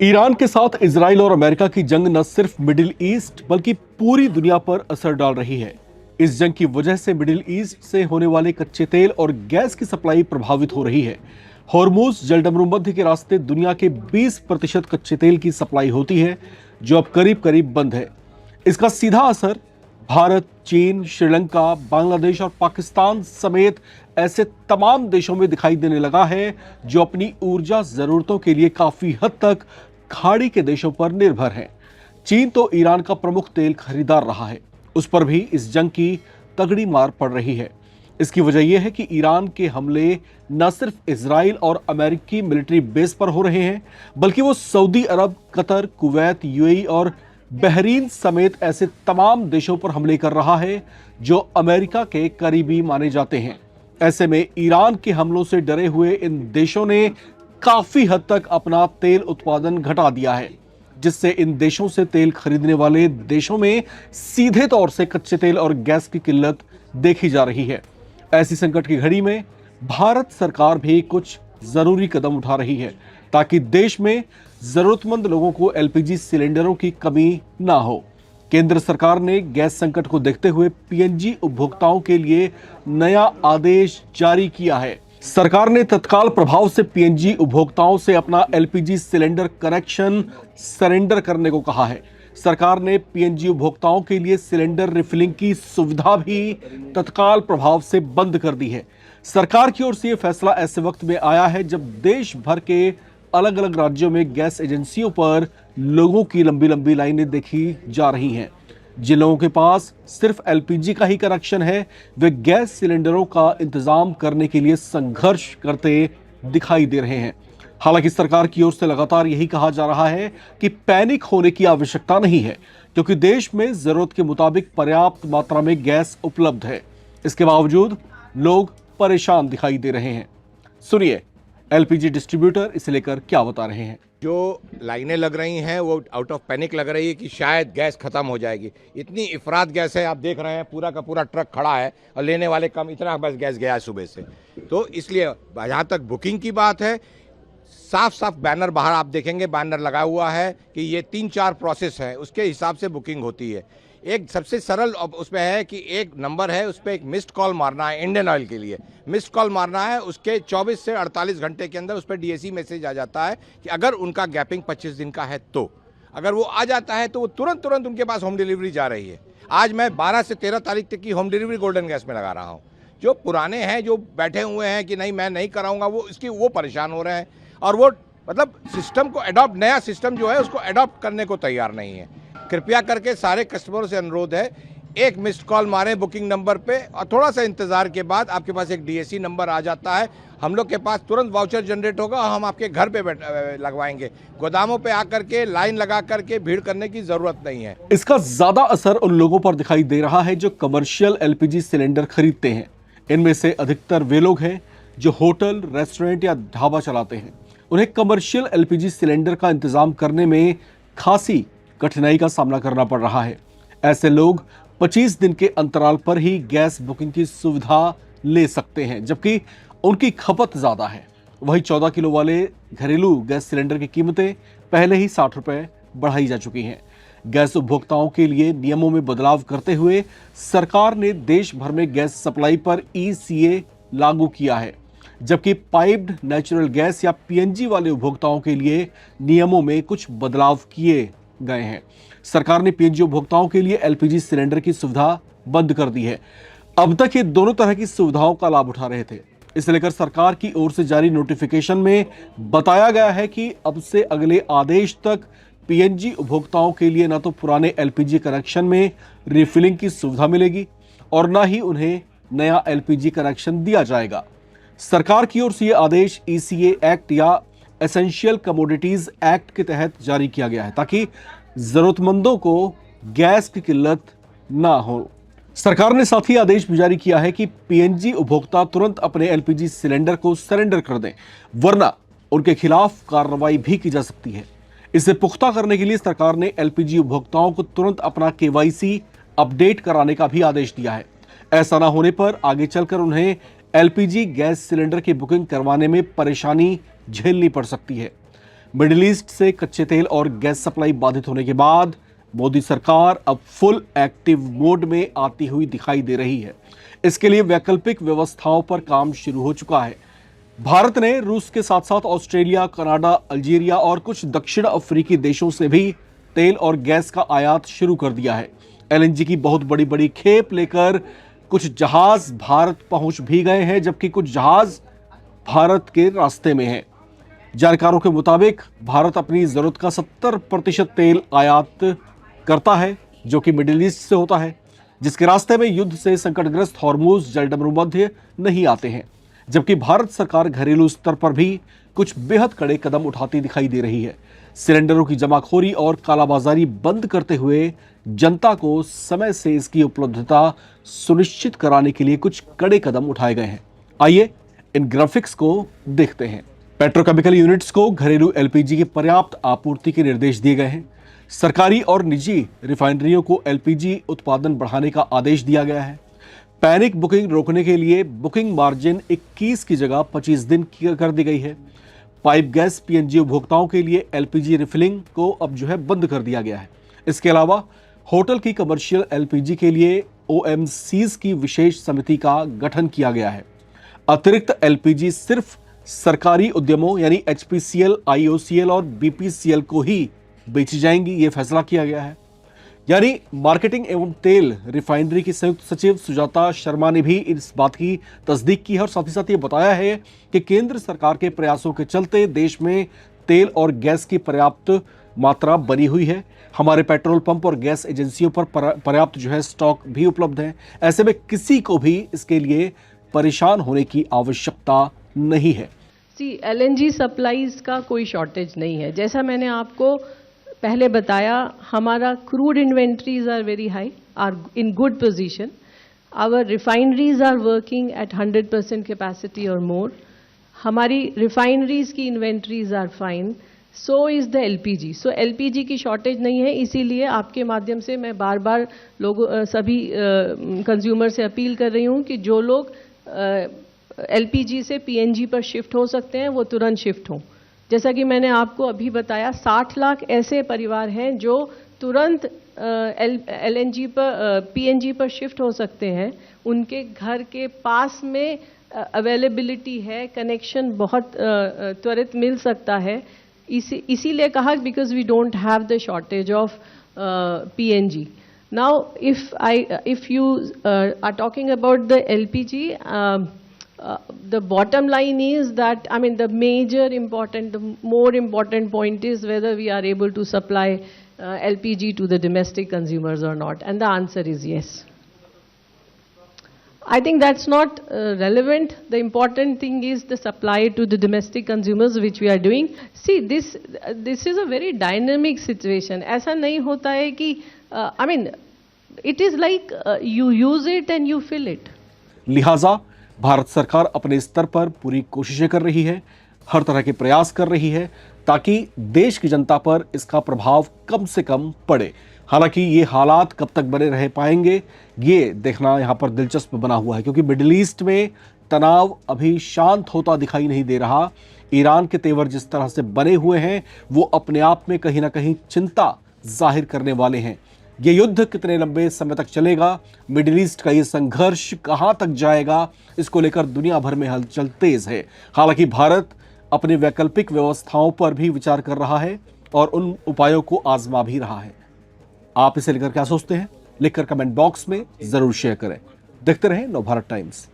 Iran के साथ Israel और अमेरिका की जंग न सिर्फ मिडिल ईस्ट बल्कि पूरी दुनिया पर असर डाल रही है। इस जंग की वजह से मिडिल ईस्ट से होने वाले कच्चे तेल और गैस की सप्लाई प्रभावित हो रही है। हॉर्मुज जलडमरू मध्य के रास्ते दुनिया के 20% कच्चे तेल की सप्लाई होती है, जो अब करीब करीब बंद है। इसका सीधा असर भारत, चीन, श्रीलंका, बांग्लादेश और पाकिस्तान समेत ऐसे तमाम देशों में दिखाई देने लगा है जो अपनी ऊर्जा जरूरतों के लिए काफी हद तक खाड़ी के देशों पर निर्भर हैं। चीन तो ईरान का प्रमुख तेल खरीदार रहा है, उस पर भी इस जंग की तगड़ी मार पड़ रही है। इसकी वजह यह है कि ईरान के हमले न सिर्फ इजराइल और अमेरिकी मिलिट्री बेस पर हो रहे हैं, बल्कि वो सऊदी अरब, कतर, कुवैत, यूएई और बहरीन समेत ऐसे तमाम देशों पर हमले कर रहा है जो अमेरिका के करीबी माने जाते हैं। ऐसे में ईरान के हमलों से डरे हुए इन देशों ने काफी हद तक अपना तेल उत्पादन घटा दिया है, जिससे इन देशों से तेल खरीदने वाले देशों में सीधे तौर से कच्चे तेल और गैस की किल्लत देखी जा रही है। ऐसी संकट की घड़ी में भारत सरकार भी कुछ जरूरी कदम उठा रही है ताकि देश में जरूरतमंद लोगों को एलपीजी सिलेंडरों की कमी ना हो। केंद्र सरकार ने गैस संकट को देखते हुए पीएनजी उपभोक्ताओं के लिए नया आदेश जारी किया है। सरकार ने तत्काल प्रभाव से पीएनजी उपभोक्ताओं से अपना एलपीजी सिलेंडर कनेक्शन सरेंडर करने को कहा है। सरकार ने पीएनजी उपभोक्ताओं के लिए सिलेंडर रिफिलिंग की सुविधा भी तत्काल प्रभाव से बंद कर दी है। सरकार की ओर से यह फैसला ऐसे वक्त में आया है जब देश भर के अलग अलग राज्यों में गैस एजेंसियों पर लोगों की लंबी लंबी लाइनें देखी जा रही हैं। जिन लोगों के पास सिर्फ एलपीजी का ही कनेक्शन है, वे गैस सिलेंडरों का इंतजाम करने के लिए संघर्ष करते दिखाई दे रहे हैं। हालांकि सरकार की ओर से लगातार यही कहा जा रहा है कि पैनिक होने की आवश्यकता नहीं है, क्योंकि देश में जरूरत के मुताबिक पर्याप्त मात्रा में गैस उपलब्ध है। इसके बावजूद लोग परेशान दिखाई दे रहे हैं। सुनिए एलपीजी डिस्ट्रीब्यूटर इसे लेकर क्या बता रहे हैं। जो लाइनें लग रही हैं वो आउट ऑफ पैनिक लग रही है कि शायद गैस खत्म हो जाएगी। इतनी इफरात गैस है, आप देख रहे हैं पूरा का पूरा ट्रक खड़ा है और लेने वाले कम, इतना बस गैस गया है सुबह से। तो इसलिए जहाँ तक बुकिंग की बात है, साफ साफ बैनर बाहर आप देखेंगे, बैनर लगा हुआ है कि ये 3-4 प्रोसेस है, उसके हिसाब से बुकिंग होती है। एक सबसे सरल उसमें है कि एक नंबर है, उस पर एक मिस्ड कॉल मारना है। इंडियन ऑयल के लिए मिस्ड कॉल मारना है, उसके 24 से 48 घंटे के अंदर उस पर डीएसी मैसेज आ जाता है कि अगर उनका गैपिंग 25 दिन का है तो अगर वो आ जाता है तो वो तुरंत उनके पास होम डिलीवरी जा रही है। आज मैं 12 से 13 तारीख तक की होम डिलीवरी गोल्डन गैस में लगा रहा हूँ। जो पुराने हैं, जो बैठे हुए हैं कि नहीं मैं नहीं कराऊंगा, वो परेशान हो रहे हैं और वो मतलब सिस्टम को अडॉप्ट, नया सिस्टम जो है उसको अडॉप्ट करने को तैयार नहीं है। कृपया करके सारे कस्टमरों से अनुरोध है, एक मिस्ड कॉल मारें बुकिंग नंबर पे और थोड़ा सा इंतजार के बाद आपके पास एक डीएसी नंबर आ जाता है। हम लोग के पास तुरंत वाउचर जनरेट होगा और हम आपके घर पे लगवाएंगे। गोदामों पे आकर के लाइन लगा करके भीड़ करने की जरूरत नहीं है। इसका ज्यादा असर उन लोगों पर दिखाई दे रहा है जो कमर्शियल एलपीजी सिलेंडर खरीदते हैं। इनमें से अधिकतर वे लोग हैं जो होटल, रेस्टोरेंट या ढाबा चलाते हैं। उन्हें कमर्शियल एलपीजी सिलेंडर का इंतजाम करने में खासी कठिनाई का सामना करना पड़ रहा है। ऐसे लोग 25 दिन के अंतराल पर ही गैस बुकिंग की सुविधा ले सकते हैं, जबकि उनकी खपत ज्यादा है। वहीं 14 किलो वाले घरेलू गैस सिलेंडर की कीमतें पहले ही 60 रुपए बढ़ाई जा चुकी हैं। गैस उपभोक्ताओं के लिए नियमों में बदलाव करते हुए सरकार ने देश भर में गैस सप्लाई पर ईसीए लागू किया है, जबकि पाइप्ड नेचुरल गैस या पीएनजी वाले उपभोक्ताओं के लिए नियमों में कुछ बदलाव किए गए हैं। सरकार ने पीएनजी उपभोक्ताओं के लिए एलपीजी सिलेंडर की सुविधा बंद कर दी है। अब तक ये दोनों तरह की सुविधाओं का लाभ उठा रहे थे। इसे लेकर सरकार की ओर से जारी नोटिफिकेशन में बताया गया है कि अब से अगले आदेश तक पीएनजी उपभोक्ताओं के लिए न तो पुराने एलपीजी कनेक्शन में रिफिलिंग की सुविधा मिलेगी और न ही उन्हें नया एलपीजी कनेक्शन दिया जाएगा। सरकार की ओर से यह आदेश ईसीए एक्ट या एसेंशियल कमोडिटीज एक्ट के तहत जारी किया गया है ताकि जरूरतमंदों को गैस की किल्लत ना हो। सरकार ने साथ ही आदेश भी जारी किया है कि पीएनजी उपभोक्ता तुरंत अपने एलपीजी सिलेंडर को सरेंडर कर दें, वरना उनके खिलाफ कार्रवाई भी की जा सकती है। इसे पुख्ता करने के लिए सरकार ने एलपीजी उपभोक्ताओं को तुरंत अपना केवाईसी अपडेट कराने का भी आदेश दिया है। ऐसा ना होने पर आगे चलकर उन्हें एलपीजी गैस सिलेंडर की बुकिंग करवाने में परेशानी झेलनी पड़ सकती है। मिडिल ईस्ट से कच्चे तेल और गैस सप्लाई बाधित होने के बाद मोदी सरकार अब फुल एक्टिव मोड में आती हुई दिखाई दे रही है। इसके लिए वैकल्पिक व्यवस्थाओं पर काम शुरू हो चुका है। भारत ने रूस के साथ साथ ऑस्ट्रेलिया, कनाडा, अल्जीरिया और कुछ दक्षिण अफ्रीकी देशों से भी तेल और गैस का आयात शुरू कर दिया है। एलएनजी की बहुत बड़ी बड़ी खेप लेकर कुछ जहाज भारत पहुंच भी गए हैं, जबकि कुछ जहाज भारत के रास्ते में हैं। जानकारों के मुताबिक भारत अपनी जरूरत का 70% तेल आयात करता है, जो कि मिडिल ईस्ट से होता है, जिसके रास्ते में युद्ध से संकटग्रस्त हॉर्मुज जलडमरू मध्य नहीं आते हैं। जबकि भारत सरकार घरेलू स्तर पर भी कुछ बेहद कड़े कदम उठाती दिखाई दे रही है। सिलेंडरों की जमाखोरी और कालाबाजारी बंद करते हुए जनता को समय से इसकी उपलब्धता सुनिश्चित कराने के लिए कुछ कड़े कदम उठाए गए हैं। आइए इन ग्राफिक्स को देखते हैं। पेट्रोकेमिकल यूनिट्स को घरेलू एलपीजी की पर्याप्त आपूर्ति के निर्देश दिए गए हैं। सरकारी और निजी रिफाइनरियों को एलपीजी उत्पादन बढ़ाने का आदेश दिया गया है। पैनिक बुकिंग रोकने के लिए बुकिंग मार्जिन 21 की जगह 25 दिन की कर दी गई है। पाइप गैस पीएनजी उपभोक्ताओं के लिए एलपीजी रिफिलिंग को अब बंद कर दिया गया है। इसके अलावा होटल की कमर्शियल एलपीजी के लिए ओएमसीज की विशेष समिति का गठन किया गया है। अतिरिक्त एलपीजी सिर्फ सरकारी उद्यमों यानी एचपीसीएल, आईओसीएल और बीपीसीएल को ही बेची जाएंगी, ये फैसला किया गया है। यानी मार्केटिंग एवं तेल रिफाइनरी की संयुक्त सचिव सुजाता शर्मा ने भी इस बात की तस्दीक की है और साथ ही साथ ये बताया है कि केंद्र सरकार के प्रयासों के चलते देश में तेल और गैस की पर्याप्त मात्रा बनी हुई है। हमारे पेट्रोल पंप और गैस एजेंसियों पर पर्याप्त स्टॉक भी उपलब्ध है। ऐसे में किसी को भी इसके लिए परेशान होने की आवश्यकता नहीं है। एलएनजी सप्लाईज का कोई शॉर्टेज नहीं है। जैसा मैंने आपको पहले बताया, हमारा crude inventories are very high, are in good position. Our refineries are working at 100% capacity और मोर। हमारी रिफाइनरीज की inventories are fine. So is the LPG. सो एलपीजी की शॉर्टेज नहीं है। इसीलिए आपके माध्यम से मैं बार बार लोगों सभी कंज्यूमर से अपील कर रही हूँ कि जो लोग एलपीजी से पीएनजी पर शिफ्ट हो सकते हैं वो तुरंत शिफ्ट हों। जैसा कि मैंने आपको अभी बताया, 60 लाख ऐसे परिवार हैं जो तुरंत एलएनजी पर पीएनजी पर शिफ्ट हो सकते हैं। उनके घर के पास में अवेलेबिलिटी है, कनेक्शन बहुत त्वरित मिल सकता है। इसीलिए कहा because we don't have the shortage of PNG. Now if you are talking about the LPG, the bottom line is that, I mean, the more important point is whether we are able to supply LPG to the domestic consumers or not. And the answer is yes. I think that's not relevant. The important thing is the supply to the domestic consumers, which we are doing. See, this is a very dynamic situation. ऐसा नहीं होता है कि, I mean, it is like you use it and you fill it. लिहाजा भारत सरकार अपने स्तर पर पूरी कोशिशें कर रही है, हर तरह के प्रयास कर रही है ताकि देश की जनता पर इसका प्रभाव कम से कम पड़े। हालांकि ये हालात कब तक बने रह पाएंगे ये देखना यहाँ पर दिलचस्प बना हुआ है, क्योंकि मिडिल ईस्ट में तनाव अभी शांत होता दिखाई नहीं दे रहा। ईरान के तेवर जिस तरह से बने हुए हैं वो अपने आप में कहीं ना कहीं चिंता जाहिर करने वाले हैं। ये युद्ध कितने लंबे समय तक चलेगा, मिडिल ईस्ट का ये संघर्ष कहां तक जाएगा, इसको लेकर दुनिया भर में हलचल तेज है। हालांकि भारत अपने वैकल्पिक व्यवस्थाओं पर भी विचार कर रहा है और उन उपायों को आजमा भी रहा है। आप इसे लेकर क्या सोचते हैं, लिखकर कमेंट बॉक्स में जरूर शेयर करें। देखते रहें नवभारत टाइम्स।